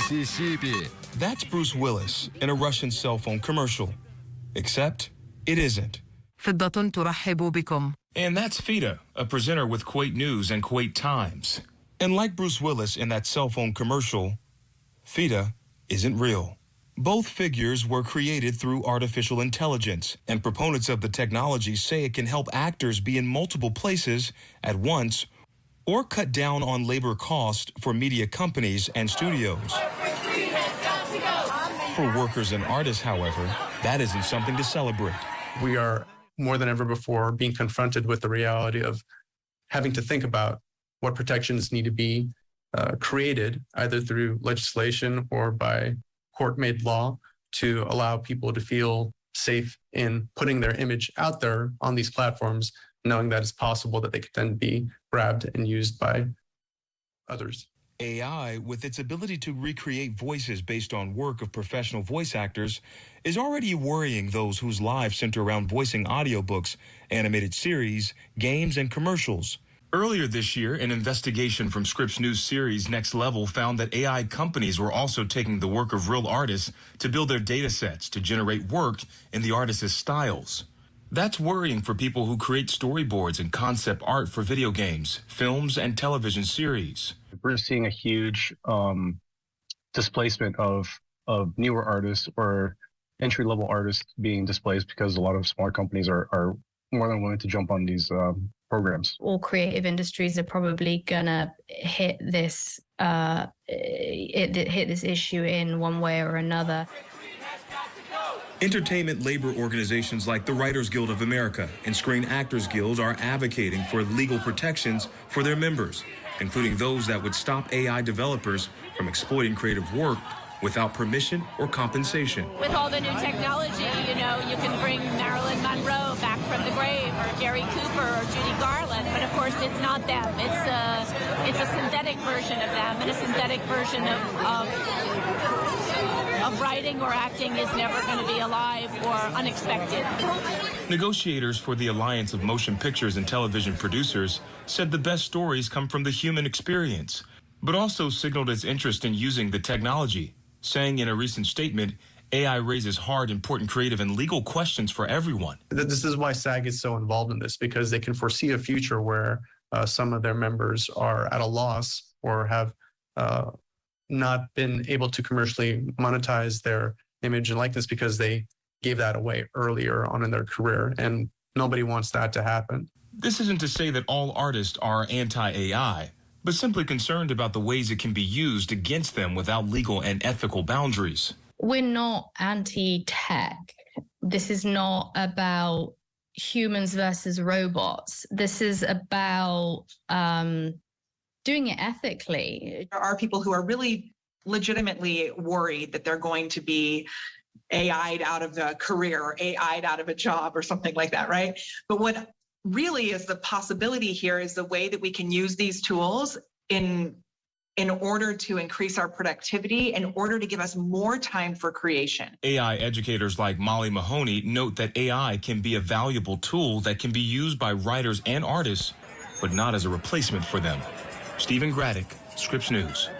Mississippi. That's Bruce Willis in a Russian cell phone commercial. Except it isn't. فضة ترحب بكم. And that's Fida, a presenter with Kuwait News and Kuwait Times. And like Bruce Willis in that cell phone commercial, Fida isn't real. Both figures were created through artificial intelligence, and proponents of the technology say it can help actors be in multiple places at once or cut down on labor costs for media companies and studios. For workers and artists, however, that isn't something to celebrate. We are more than ever before being confronted with the reality of having to think about what protections need to be created either through legislation or by court-made law to allow people to feel safe in putting their image out there on these platforms, knowing that it's possible that they could then be grabbed and used by others. AI, with its ability to recreate voices based on work of professional voice actors, is already worrying those whose lives center around voicing audiobooks, animated series, games, and commercials. Earlier this year, an investigation from Scripps News series Next Level found that AI companies were also taking the work of real artists to build their data sets to generate work in the artist's styles. That's worrying for people who create storyboards and concept art for video games, films, and television series. We're seeing a huge displacement of newer artists or entry-level artists being displaced because a lot of smaller companies are more than willing to jump on these programs. All creative industries are probably gonna hit this hit this issue in one way or another. Entertainment labor organizations like the Writers Guild of America and Screen Actors Guild are advocating for legal protections for their members, including those that would stop AI developers from exploiting creative work without permission or compensation. With all the new technology, you can bring Marilyn Monroe back from the grave, or Gary Cooper, or Judy Garland, but of course it's not them. It's a synthetic version of them, and a synthetic version of writing or acting is never going to be alive or unexpected. Negotiators for the Alliance of Motion Pictures and Television Producers said the best stories come from the human experience, but also signaled its interest in using the technology, saying in a recent statement, AI raises hard, important creative and legal questions for everyone. This is why SAG is so involved in this, because they can foresee a future where some of their members are at a loss or have not been able to commercially monetize their image and likeness because they gave that away earlier on in their career, and nobody wants that to happen. This isn't to say that all artists are anti-AI, but simply concerned about the ways it can be used against them without legal and ethical boundaries. We're not anti-tech. This is not about humans versus robots. This is about doing it ethically. There are people who are really legitimately worried that they're going to be AI'd out of a career or AI'd out of a job or something like that, right? But what really is the possibility here is the way that we can use these tools in order to increase our productivity, in order to give us more time for creation. AI educators like Molly Mahoney note that AI can be a valuable tool that can be used by writers and artists, but not as a replacement for them. Stephen Graddick, Scripps News.